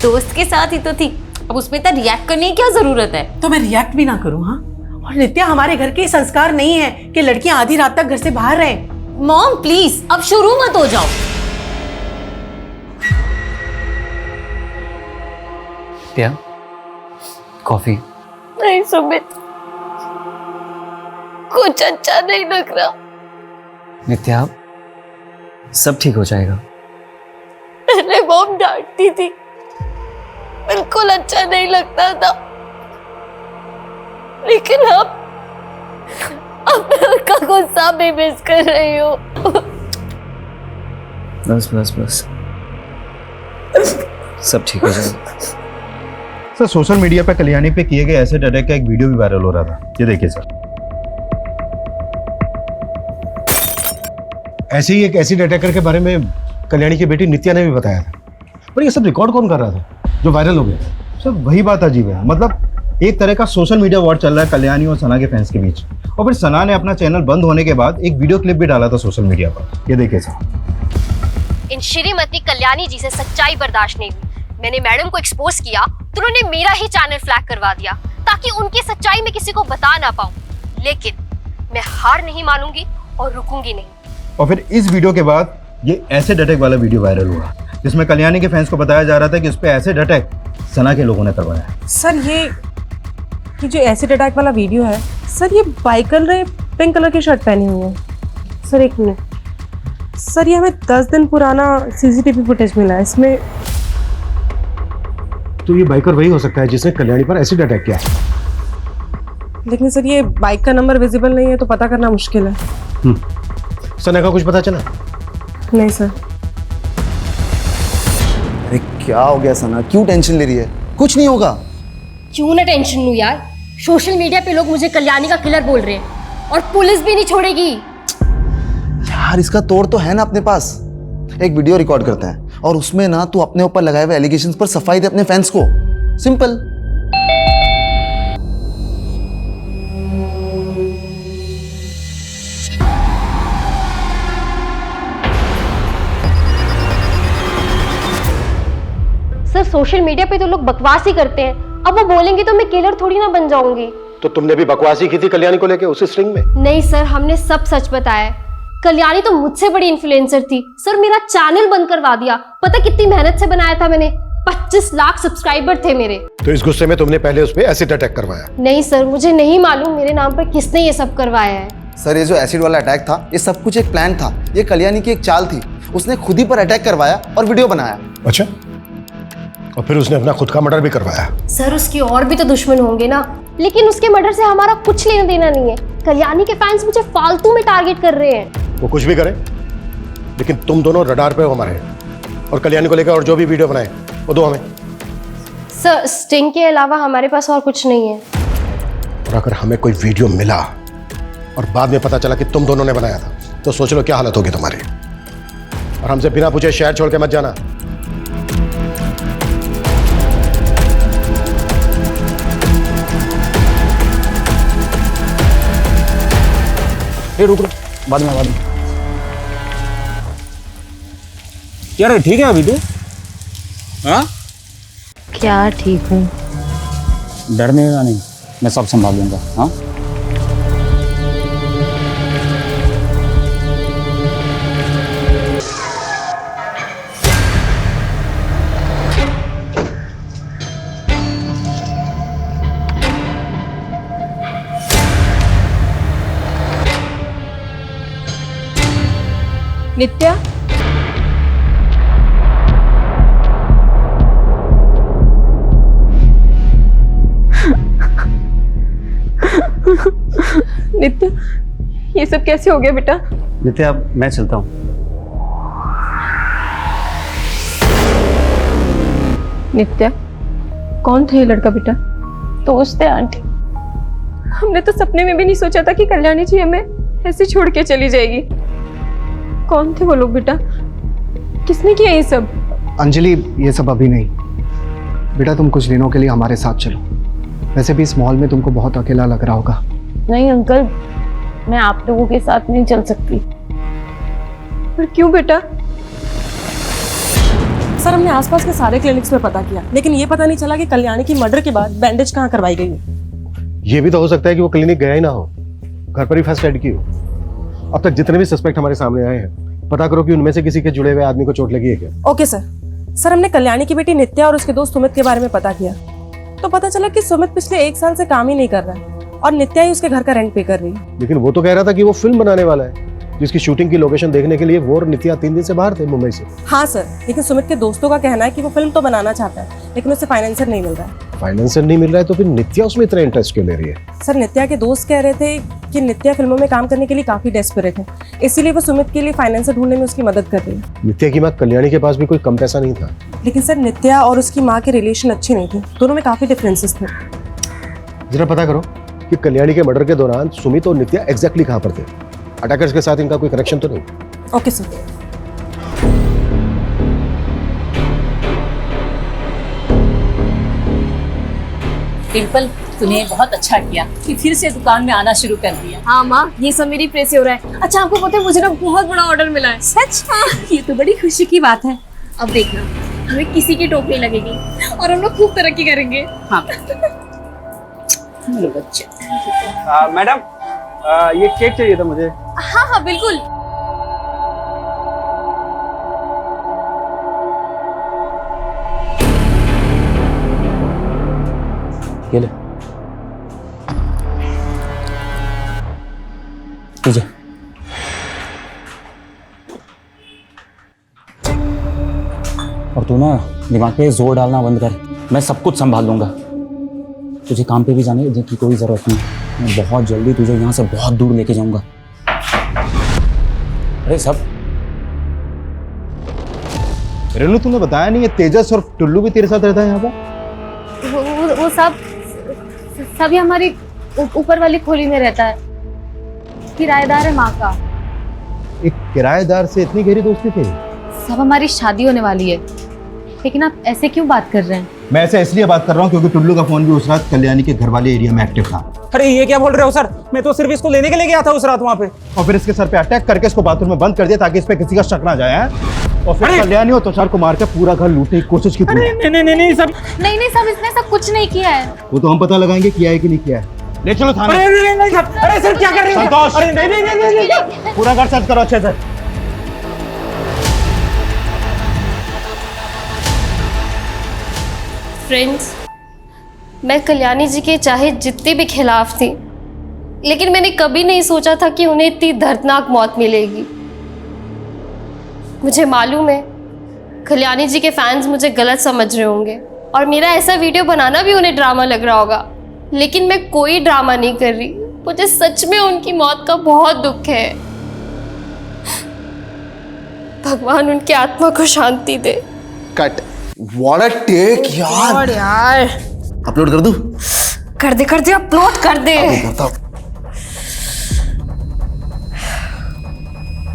दोस्त के साथ ही तो थी, अब उसमें इतना रिएक्ट करने की क्या जरूरत है? तो मैं रिएक्ट भी ना करूं? हाँ, और नित्या हमारे घर के संस्कार नहीं है कि लड़कियां आधी रात तक घर से बाहर रहें। मॉम प्लीज अब शुरू मत हो जाओ। क्या कॉफी? नहीं सुमित, कुछ अच्छा नहीं लग रहा। नित्या सब ठीक हो जाएगा। पहले मॉम डांटती थी, बिल्कुल अच्छा नहीं लगता था, लेकिन अब मैं उनका गुस्सा भी मिस कर रही हूँ। बस बस बस, सब ठीक हो जाएगा। सर सोशल मीडिया पे कल्याणी पे किए गए एसिड अटैक का एक वीडियो भी वायरल हो रहा था, ये देखिए सर। ऐसे ही एक एसिड अटैकर के बारे में कल्याणी की बेटी नित्या ने भी बताया था, पर ये सब रिकॉर्ड कौन कर रहा था जो वायरल हो गया? सर वही बात अजीब है, मतलब एक तरह का सोशल मीडिया वॉर चल रहा है कल्याणी और सना के फैंस के बीच, और फिर सना ने अपना चैनल बंद होने के बाद एक वीडियो क्लिप भी डाला था सोशल मीडिया पर, ये देखिए सर। इन श्रीमती कल्याणी जी से सच्चाई बर्दाश्त नहीं हुई। मैंने मैडम को एक्सपोज किया तो उन्होंने मेरा ही चैनल फ्लैग करवा दिया ताकि उनकी सच्चाई में किसी को बता ना पाऊं, लेकिन मैं हार नहीं मानूंगी और रुकूंगी नहीं। और फिर इस वीडियो के बाद ये एसिड अटैक वाला वीडियो वायरल हुआ, जिसमें कल्याणी के फैंस को बताया जा रहा था कि उस पर एसिड अटैक सना के लोगों ने करवाया। सर ये जो एसिड अटैक वाला वीडियो है सर, ये बाइकर ने पिंक कलर की शर्ट पहनी हुई है। सर एक मिनट सर, ये हमें 10 दिन पुराना सीसीटीवी फुटेज मिला है इसमें। तो ये बाइकर वही हो सकता है जिसने कल्याणी पर एसिड अटैक किया है। लेकिन सर ये बाइक का नंबर विजिबल नहीं है तो पता करना मुश्किल है। सना का कुछ पता चला? नहीं सर। अरे क्या हो गया सना, क्यों टेंशन ले रही है? कुछ नहीं होगा। क्यों ना टेंशन लूं यार, सोशल मीडिया पे लोग मुझे कल्याणी का किलर बोल रहे हैं और पुलिस भी नहीं छोड़ेगी। यार इसका तोड़ तो है ना अपने पास। एक वीडियो रिकॉर्ड करते हैं और उसमें ना तू अपने ऊपर लगाए हुए एलिगेशंस पर सफाई दे अपने फैंस को। सिंपल। सर सोशल मीडिया पे तो लोग बकवास ही करते हैं, अब वो बोलेंगे तो मैं किलर थोड़ी ना बन जाऊंगी। तो तुमने भी बकवासी की थी कल्याणी को लेके उसी स्ट्रिंग में? नहीं सर, हमने सब सच बताया। कल्याणी तो मुझसे बड़ी इन्फ्लुएंसर थी सर, मेरा चैनल बंद करवा दिया। पता कितनी मेहनत से बनाया था मैंने, 25 लाख सब्सक्राइबर थे मेरे। तो इस गुस्से में तुमने पहले उस पे एसिड अटैक करवाया? नहीं सर, मुझे नहीं मालूम मेरे नाम पर किसने ये सब करवाया है। सर ये जो एसिड वाला अटैक था, ये सब कुछ एक प्लान था। ये कल्याणी की एक चाल थी, उसने खुद ही पर अटैक करवाया और वीडियो बनाया। अच्छा, और फिर उसने अपना खुद का मर्डर भी करवाया? सर उसके और भी तो दुश्मन होंगे ना, लेकिन उसके मर्डर से हमारा कुछ लेना देना नहीं है। कल्याणी के फैंस मुझे फालतू में टारगेट कर रहे हैं। वो कुछ भी करे, लेकिन तुम दोनों रडार पे हो हमारे, और कल्याणी को लेकर और जो भी वीडियो बनाए वो दो हमें। सर स्टिंग के अलावा हमारे पास और कुछ नहीं है। और अगर हमें कोई वीडियो मिला और बाद में पता चला कि तुम दोनों ने बनाया था, तो सोच लो क्या हालत होगी तुम्हारी। और हमसे बिना पूछे शहर छोड़ के मत जाना। रुक रुक, बाद में। यार ठीक है अभी तू? हाँ? क्या ठीक हूँ? डरने का नहीं, मैं सब संभाल लूंगा। हाँ? नित्या, नित्या, ये सब कैसे हो गया बेटा? नित्या अब मैं चलता हूँ। नित्या, कौन था ये लड़का बेटा? दोस्त है आंटी। हमने तो सपने में भी नहीं सोचा था कि कल्याणी जी हमें ऐसे छोड़ के चली जाएगी। कौन थे वो लोग बेटा? किसने किया ये सब? अंजलि, ये सब अभी नहीं बेटा, तुम कुछ दिनों के लिए हमारे साथ चलो। वैसे भी इस मॉल में तुमको बहुत अकेला लग रहा होगा। नहीं अंकल, मैं आप लोगों के साथ नहीं चल सकती। पर क्यों बेटा? सर, हमने आसपास के सारे क्लिनिक्स में पता किया, लेकिन ये पता नहीं चला कि कल्याणी की मर्डर के बाद बैंडेज कहाँ करवाई गई है। ये भी तो हो सकता है कि वो क्लिनिक गया ही ना हो, घर पर ही फर्स्ट एड की हो। अब तक जितने भी सस्पेक्ट हमारे सामने आए हैं, पता करो कि उनमें से किसी के जुड़े हुए आदमी को चोट लगी है क्या। Okay sir. सर, हमने कल्याणी की बेटी नित्या और उसके दोस्त सुमित के बारे में पता किया, तो पता चला कि सुमित पिछले 1 साल से काम ही नहीं कर रहा है और नित्या ही उसके घर का रेंट पे कर रही है। लेकिन वो तो कह रहा था कि वो फिल्म बनाने वाला है, जिसकी शूटिंग की लोकेशन देखने के लिए वो और नित्या 3 दिन से बाहर थे मुंबई से। हाँ सर, लेकिन सुमित के दोस्तों का कहना है कि वो फिल्म तो बनाना चाहता है, लेकिन उसे फाइनेंसर नहीं मिल रहा है। फाइनेंसर नहीं मिल रहा है तो फिर नित्या उसमें इतना इंटरेस्ट क्यों ले रही है? सर, नित्या के दोस्त कह रहे थे कि नित्या फिल्मों में काम करने के लिए काफी डेस्परेट है, इसीलिए वो सुमित के लिए फाइनेंसर ढूंढने में उसकी मदद कर रही है। नित्या की माँ कल्याणी के पास भी कोई कम पैसा नहीं था। लेकिन सर, नित्या और उसकी माँ के रिलेशन अच्छे नहीं थे, दोनों में काफी डिफरेंसेस थे। जरा पता करो कि कल्याणी के मर्डर के दौरान सुमित और नित्या एग्जैक्टली कहाँ पर थे। अटैकर्स के साथ इनका कोई कनेक्शन तो नहीं? Okay sir. डिम्पल, तूने बहुत अच्छा किया कि फिर से दुकान में आना शुरू कर दिया। हाँ माँ, ये सब मेरी प्रेस से हो रहा है। अच्छा, आपको पता है मुझे ना बहुत बड़ा ऑर्डर मिला है। सच? ये तो बड़ी खुशी की बात है। अब देखना, हमें किसी की टोकरी लगेगी और हम लोग खूब तरक्की करेंगे। हाँ मेरे बच्चे। मैडम, ये केक चाहिए था मुझे। हाँ हाँ बिल्कुल। ये ले, लीजिए। और तू ना दिमाग पे जोर डालना बंद कर, मैं सब कुछ संभाल लूंगा। तुझे काम पे भी जाने की कोई जरूरत नहीं, मैं बहुत जल्दी तुझे यहाँ से बहुत दूर लेके जाऊंगा। अरे सब रेनू, तुमने बताया नहीं, ये तेजस और टुल्लू भी तेरे साथ रहता है यहाँ पर? वो सब हमारी ऊपर वाली खोली में रहता है, किराएदार है माँ का। एक किराएदार से इतनी गहरी दोस्ती थी? सब हमारी शादी होने वाली है, लेकिन आप ऐसे क्यों बात कर रहे हैं? मैं ऐसे इसलिए बात कर रहा हूँ क्योंकि टुल्लू का फोन भी उस रात कल्याणी के घर वाले एरिया में एक्टिव था। अरे ये क्या बोल रहे हो सर, मैं तो सिर्फ इसको लेने के लिए गया था उस रात वहाँ पे। और फिर इसके सर पे अटैक करके इसको बाथरूम में बंद कर दिया ताकि इस पे किसी का शक ना जाए। और फिर कल्याणी और तुषार को मार के पूरा घर लूटने की कोशिश की। नहीं सब नहीं सब, इसने सब कुछ नहीं किया है। वो तो हम पता लगाएंगे किया है कि नहीं किया है। ले चलो थाने। अरे सर क्या कर रहे हो? संतोष, अरे नहीं, पूरा घर सर्च करो अच्छे से। फ्रेंड्स, मैं कल्याणी जी के चाहे जितने भी खिलाफ थी, लेकिन मैंने कभी नहीं सोचा था कि उन्हें इतनी दर्दनाक मौत मिलेगी। मुझे मालूम है कल्याणी जी के फैंस मुझे गलत समझ रहे होंगे और मेरा ऐसा वीडियो बनाना भी उन्हें ड्रामा लग रहा होगा, लेकिन मैं कोई ड्रामा नहीं कर रही। मुझे सच में उनकी मौत का बहुत दुख है। भगवान उनकी आत्मा को शांति दे। कट। व्हाट अ टेक यार। अपलोड कर दूं? कर दे अपलोड कर दे।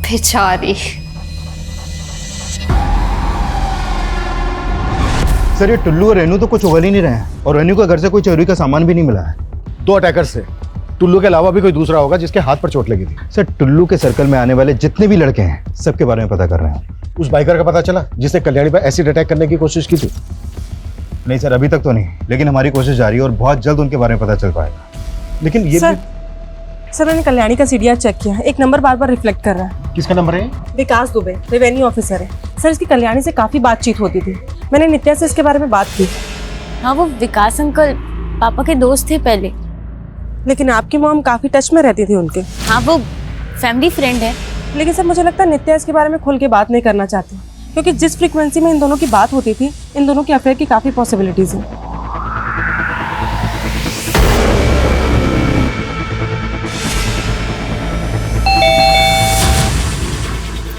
बेचारी। सर, ये टुल्लू और रेनू तो कुछ उगल ही नहीं रहे हैं और रेनू के घर से कोई चोरी का सामान भी नहीं मिला है। 2 अटैकर्स से टुल्लू के अलावा भी कोई दूसरा होगा जिसके हाथ पर चोट लगी थी। सर, टुल्लू के सर्कल में आने वाले जितने भी लड़के हैं सबके बारे में पता कर रहे हैं। उस बाइकर का पता चला जिसने कल्याणी पर एसिड अटैक करने की कोशिश की थी? नहीं सर, अभी तक तो नहीं, लेकिन हमारी कोशिश जारी है और बहुत जल्द उनके बारे में पता चल पाएगा। लेकिन ये सर मैंने कल्याणी का सीडीआर चेक किया, एक नंबर बार बार रिफ्लेक्ट कर रहा है। किसका नंबर है? विकास दुबे, रेवेन्यू ऑफिसर है। सर इसकी कल्याणी से काफी बातचीत होती थी, मैंने नित्या से इसके बारे में बात की। हाँ, वो विकास अंकल पापा के दोस्त थे पहले। लेकिन आपकी मॉम काफी टच में रहती थी उनके। हाँ, वो फैमिली फ्रेंड है। लेकिन सर मुझे लगता है नित्या इसके बारे में खुल के बात नहीं करना चाहती, क्योंकि जिस फ्रीक्वेंसी में इन दोनों की बात होती थी, इन दोनों के अफेयर की काफी पॉसिबिलिटीज हैं।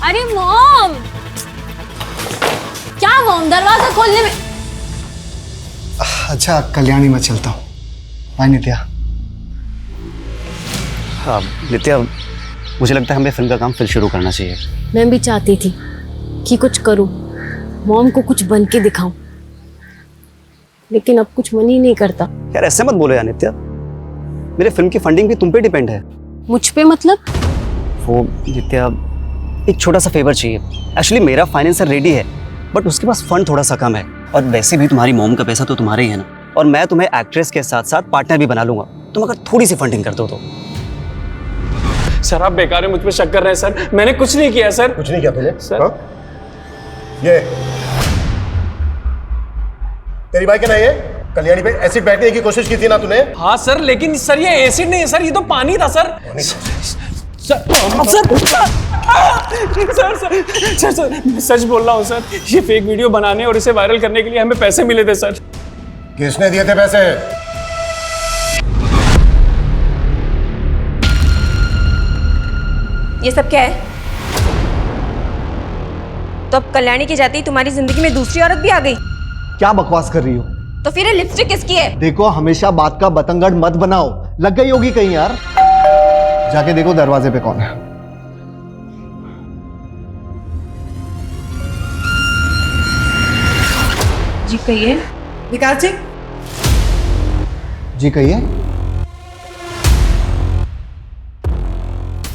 अरे मॉम, क्या मॉम, दरवाजा खोलने में। अच्छा कल्याणी, मैं चलता हूँ। बाय नित्या। हाँ नित्या, मुझे लगता है हमें फिल्म का काम फिर शुरू करना चाहिए। मैं भी चाहती थी कि कुछ करूं, मॉम को कुछ बन के दिखाऊं, लेकिन अब कुछ मन ही नहीं करता। यार ऐसे मत बोलो यार नित्या, मेरे फिल्म की फंडिंग भी तुम पे डिपेंड है। मुझ पे मतलब? वो नित्या, एक छोटा सा फेवर चाहिए। एक्चुअली मेरा फाइनेंसर रेडी है, बट उसके पास फंड थोड़ा सा कम है, और वैसे भी तुम्हारी मॉम का पैसा तो तुम्हारे ही है ना, और मैं तुम्हें एक्ट्रेस के साथ साथ पार्टनर भी बना लूंगा, तुम अगर थोड़ी सी फंडिंग कर दो तो। सर आप बेकार है मुझ पे शक कर रहे हैं सर, मैंने कुछ नहीं किया सर। कुछ नहीं किया तूने? सर हाँ? ये तेरी बाइक है ना? ये कल्याणी पे एसिड बैठने की कोशिश की थी ना तूने? हाँ सर, लेकिन सर ये एसिड नहीं है सर, ये तो पानी था सर। सर मैं सच बोल रहा हूँ सर, ये फेक वीडियो बनाने और इसे वायरल करने के लिए हमें पैसे मिले थे सर। किसने दिए थे पैसे? ये सब क्या है? तो अब कल्याणी की जाती तुम्हारी जिंदगी में दूसरी औरत भी आ गई? क्या बकवास कर रही हो? तो फिर ये लिपस्टिक किसकी है? देखो हमेशा बात का बतंगड़ मत बनाओ, लग गई होगी कहीं यार। जाके देखो दरवाजे पे कौन है। जी कहिए। विकास जी। जी कहिए।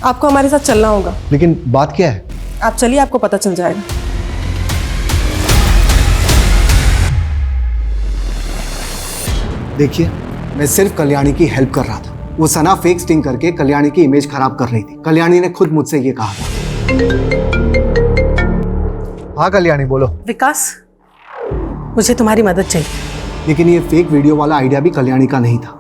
आपको हमारे साथ चलना होगा। लेकिन बात क्या है? आप चलिए, आपको पता चल जाएगा। देखिए, मैं सिर्फ कल्याणी की हेल्प कर रहा था। वो सना फेक स्टिंग करके कल्याणी की इमेज खराब कर रही थी। कल्याणी ने खुद मुझसे ये कहा था। हाँ कल्याणी बोलो। विकास, मुझे तुम्हारी मदद चाहिए। लेकिन ये फेक वीडियो वाला आइडिया भी कल्याणी का नहीं था।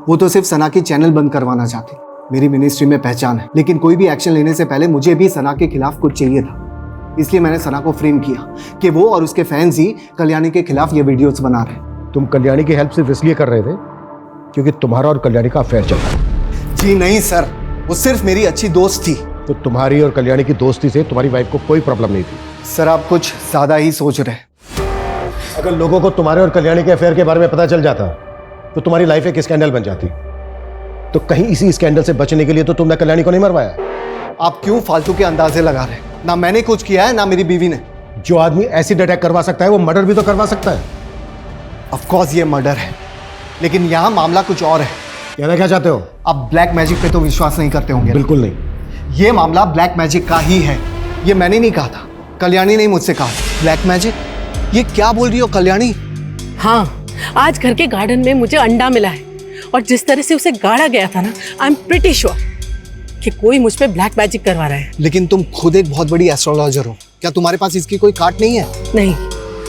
वो तो सिर्फ सना की चैनल बंद करवाना चाहती। मेरी मिनिस्ट्री में पहचान है, लेकिन कोई भी एक्शन लेने से पहले मुझे भी सना के खिलाफ कुछ चाहिए था। इसलिए मैंने सना को फ्रेम किया कि वो और उसके फैंस ही कल्याणी के खिलाफ ये वीडियोस बना रहे। तुम कल्याणी की हेल्प सिर्फ इसलिए कर रहे थे क्योंकि तुम्हारा और कल्याणी का अफेयर चल रहा है? जी नहीं सर, वो सिर्फ मेरी अच्छी दोस्त थी। तो तुम्हारी और कल्याणी की दोस्ती से तुम्हारी वाइफ को कोई प्रॉब्लम नहीं थी? सर आप कुछ ज्यादा ही सोच रहे हैं। अगर लोगों को तुम्हारे और कल्याणी के अफेयर के बारे में पता चल जाता तो तुम्हारी लाइफ एक स्कैंडल बन जाती। तो कहीं इसी स्कैंडल से बचने के लिए तो तुमने कल्याणी को नहीं मरवाया? आप क्यों फालतू के अंदाजे लगा रहे हैं? ना मैंने कुछ किया है ना मेरी बीवी ने। जो आदमी एसिड अटैक करवा सकता है वो मर्डर भी तो करवा सकता है। ऑफ कोर्स ये मर्डर है, लेकिन यहाँ मामला कुछ और है। कहना क्या चाहते हो? आप ब्लैक मैजिक पे तो विश्वास नहीं करते होंगे। बिल्कुल नहीं। ये मामला ब्लैक मैजिक का ही है। ये मैंने नहीं कहा था, कल्याणी ने मुझसे कहा। Black magic? ये क्या बोल रही हो कल्याणी? हाँ, आज घर के गार्डन में मुझे अंडा मिला है, और जिस तरह से उसे गाड़ा गया था ना, आई एम प्रिटी श्योर कि कोई मुझ पे ब्लैक मैजिक करवा रहा है। लेकिन तुम खुद एक बहुत बड़ी एस्ट्रोलॉजर हो, क्या तुम्हारे पास इसकी कोई काट नहीं है? नहीं,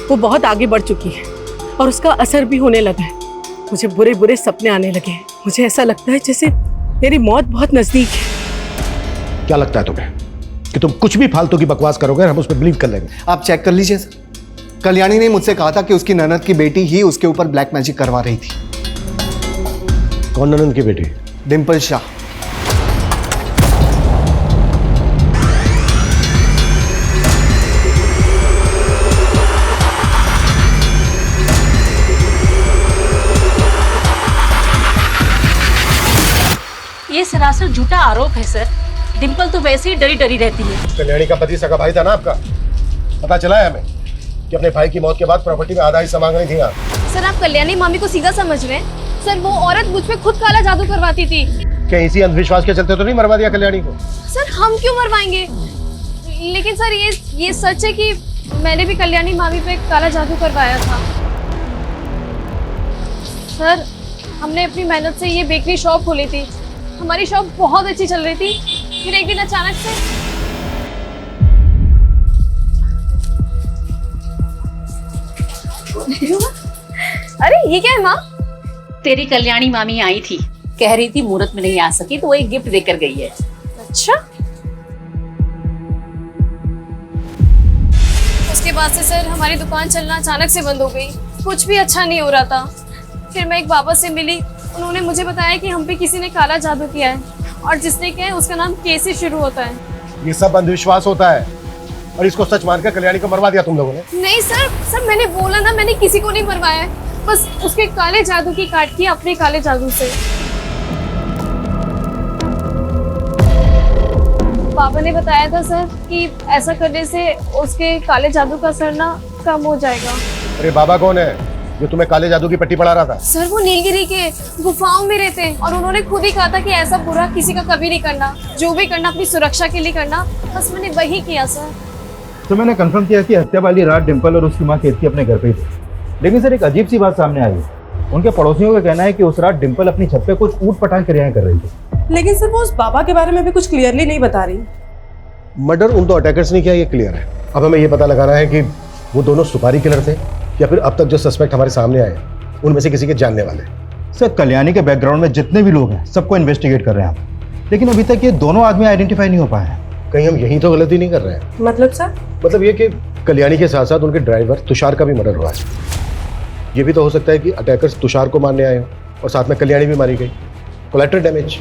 वो बहुत आगे बढ़ चुकी है और उसका असर भी होने लगा है। मुझे बुरे बुरे सपने आने लगे हैं। मुझे ऐसा लगता है जैसे मेरी मौत बहुत नजदीक है। क्या लगता है तुम्हें कि तुम कुछ भी फालतू की बकवास करोगे और हम उस पर बिलीव कर लेंगे? आप चेक कर लीजिए सर। कल्याणी ने मुझसे कहा था कि उसकी ननद की बेटी ही उसके ऊपर ब्लैक मैजिक करवा रही थी। कौन ननद की बेटी? डिम्पल शाह। ये सरासर झूठा आरोप है सर। डिम्पल तो वैसे ही डरी डरी रहती है। कल्याणी का पति सगा भाई था ना आपका? पता चला है हमें कि अपने भाई की मौत के बाद प्रॉपर्टी में आधा हिस्सा मांग रही थी आप। सर आप कल्याणी मामी को सीधा समझ रहे हैं। सर वो औरत मुझ पे खुद काला जादू करवाती थी। क्या इसी अंधविश्वास के चलते तो नहीं मरवा दिया कल्याणी को? सर हम क्यों मरवाएंगे? लेकिन सर ये सच है कि मैंने भी कल्याणी मामी पे काला जादू करवाया था। सर हमने अपनी मेहनत से ये बेकरी शॉप खोली थी, हमारी शॉप बहुत अच्छी चल रही थी। फिर एक दिन अचानक से अरे ये क्या है माँ? तेरी कल्याणी मामी आई थी, कह रही थी मुहूर्त में नहीं आ सकी तो वो एक गिफ्ट देकर गई है। अच्छा, उसके बाद से सर हमारी दुकान चलना अचानक से बंद हो गई, कुछ भी अच्छा नहीं हो रहा था। फिर मैं एक बाबा से मिली, उन्होंने मुझे बताया कि हम पे किसी ने काला जादू किया है और जिसने किया है उसका नाम के से शुरू होता है। ये सब अंधविश्वास होता है और इसको सच मानकर कल्याणी को मरवा दिया तुम लोगों ने। नहीं सर मैंने बोला ना, मैंने किसी को नहीं मरवाया है, बस उसके काले जादू की काट की अपने काले जादू से। पापा ने बताया था सर कि ऐसा करने से उसके काले जादू का असर ना कम हो जाएगा। अरे बाबा कौन है जो तुम्हें काले जादू की पट्टी पढ़ा रहा था? सर वो नीलगिरी के गुफाओं में रहते हैं और उन्होंने खुद ही कहा था कि ऐसा बुरा किसी का कभी नहीं करना, जो भी करना अपनी सुरक्षा के लिए करना। बस मैंने वही किया सर। तो मैंने कंफर्म किया कि हत्या वाली रात डिम्पल और उसकी माँ केतकी अपने घर पे ही थी। लेकिन सर एक अजीब सी बात सामने आई है। उनके पड़ोसियों का कहना है कि उस रात डिम्पल अपनी छत पे कुछ ऊट पटांग क्रियाएं कर रही थी। लेकिन सर वो उस बाबा के बारे में भी कुछ क्लियरली नहीं बता रही। मर्डर उन दो अटैकर्स ने किया, ये क्लियर है। अब हमें ये पता लगाना है कि वो दोनों सुपारी किलर थे या फिर अब तक जो सस्पेक्ट हमारे सामने आए उनमें से किसी के जानने वाले। सर कल्याणी के बैकग्राउंड में जितने भी लोग हैं सबको इन्वेस्टिगेट कर रहे हैं हम, लेकिन अभी तक ये दोनों आदमी आइडेंटिफाई नहीं हो पाए हैं। कहीं हम यही तो गलती नहीं कर रहे हैं? मतलब सर? मतलब ये कि कल्याणी के साथ साथ उनके ड्राइवर तुषार का भी मर्डर हुआ है। ये भी तो हो सकता है कि अटैकर्स तुषार को मारने आए हो और साथ में कल्याणी भी मारी गई। Collateral damage.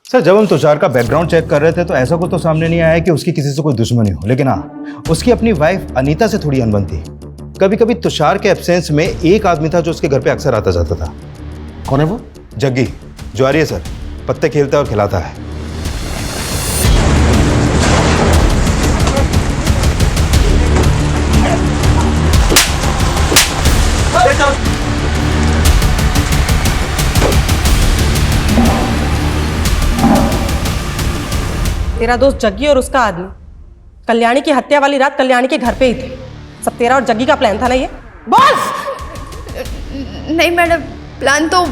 सर जब हम तुषार का बैकग्राउंड चेक कर रहे थे तो ऐसा कुछ तो सामने नहीं आया कि उसकी किसी से कोई दुश्मनी हो, लेकिन हाँ उसकी अपनी वाइफ अनीता से थोड़ी अनबन थी। कभी कभी तुषार के एब्सेंस में एक आदमी था जो उसके घर पे अक्सर आता जाता था। कौन है वो? जग्गी, ज्वारी है सर, पत्ते खेलता है और खिलाता है। तेरा दोस्त जग्गी और उसका आदमी कल्याणी की हत्या वाली रात कल्याणी के घर पे ही थे। सब तेरा और जग्गी का प्लान था ना ये? बोल। नहीं मैडम, प्लान तो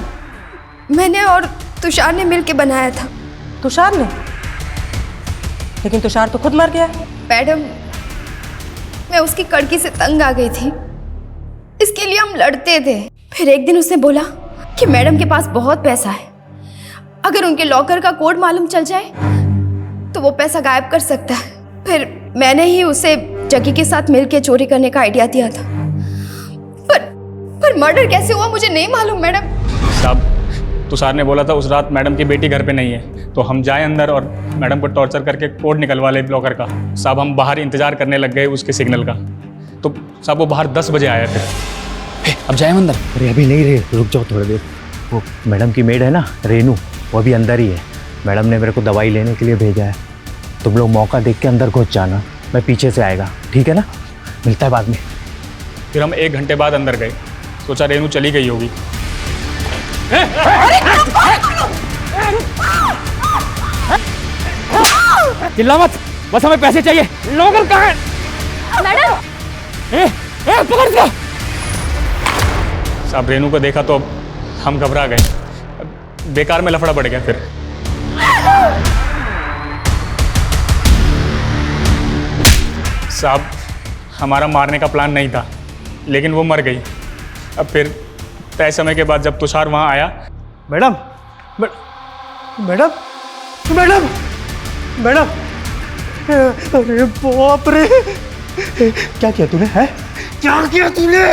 मैंने और तुषार ने मिलके बनाया था। तुषार ने? लेकिन तुषार तो खुद मर गया। मैडम मैं उसकी कड़की से तंग आ गई थी, इसके लिए हम लड़ते थे। फिर एक दिन उसने बोला कि मैडम के पास बहुत पैसा है, अगर उनके लॉकर का कोड मालूम चल जाए तो वो पैसा गायब कर सकता है। फिर मैंने ही उसे जग्गी के साथ मिलके चोरी करने का आइडिया दिया था। पर मर्डर कैसे हुआ मुझे नहीं मालूम मैडम। साहब तुषार ने बोला था उस रात मैडम की बेटी घर पे नहीं है, तो हम जाए अंदर और मैडम को टॉर्चर करके कोड निकलवा ले ब्लॉकर का। साहब हम बाहर इंतजार करने लग गए उसके सिग्नल का, तो साहब वो बाहर 10 बजे आया। फिर अब जाए अंदर? अरे अभी नहीं रे, रुक जाओ थोड़ी देर। वो मैडम की मेड है ना रेनू, वो अभी अंदर ही है। मैडम ने मेरे को दवाई लेने के लिए भेजा है। तुम लोग मौका देख के अंदर घुस जाना, मैं पीछे से आएगा, ठीक है ना? मिलता है बाद में। फिर हम 1 घंटे बाद अंदर गए, सोचा रेनू चली गई होगी। चिल्ला मत, बस हमें पैसे चाहिए। लॉकर कहाँ है? मैडम पकड़ दिया। साहब रेनू को देखा तो हम घबरा गए, बेकार में लफड़ा पड़ गया। फिर साहब हमारा मारने का प्लान नहीं था, लेकिन वो मर गई। अब फिर तय समय के बाद जब तुषार वहां आया। मैडम मैडम मैडम मैडम, अरे बाप रे, क्या किया तूने? है क्या किया तूने?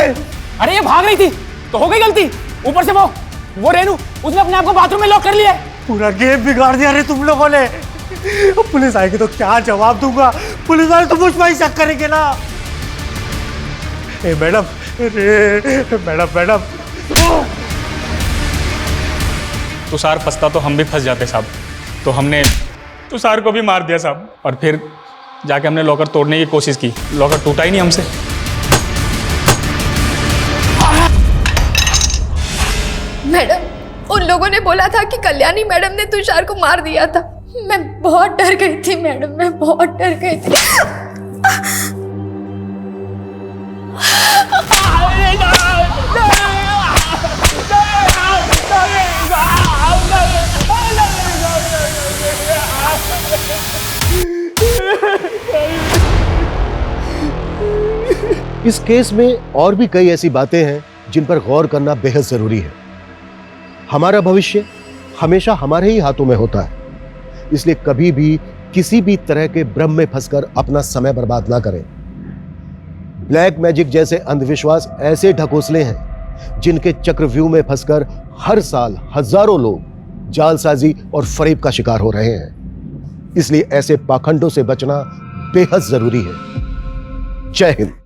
अरे ये भाग रही थी तो हो गई गलती। ऊपर से वो रेनू, उसने अपने आप को बाथरूम में लॉक कर लिया है। पूरा गेम बिगाड़ दिया रे तुम लोगों ने। पुलिस आएगी तो क्या जवाब दूंगा? पुलिस वाले तो मुझ पर ही शक करेंगे ना। ए मैडम, मैडम तुषार फंसता तो हम भी फंस जाते साहब, तो हमने तुषार को भी मार दिया साहब। और फिर जाके हमने लॉकर तोड़ने की कोशिश की, लॉकर टूटा ही नहीं हमसे। मैडम, उन लोगों ने बोला था कि कल्याणी मैडम ने तुषार को मार दिया था। मैं बहुत डर गई थी मैडम, मैं बहुत डर गई थी। इस केस में और भी कई ऐसी बातें हैं जिन पर गौर करना बेहद जरूरी है। हमारा भविष्य हमेशा हमारे ही हाथों में होता है, इसलिए कभी भी किसी भी तरह के भ्रम में फंसकर अपना समय बर्बाद ना करें। ब्लैक मैजिक जैसे अंधविश्वास ऐसे ढकोसले हैं जिनके चक्रव्यूह में फंसकर हर साल हजारों लोग जालसाजी और फरेब का शिकार हो रहे हैं। इसलिए ऐसे पाखंडों से बचना बेहद जरूरी है। जय हिंद।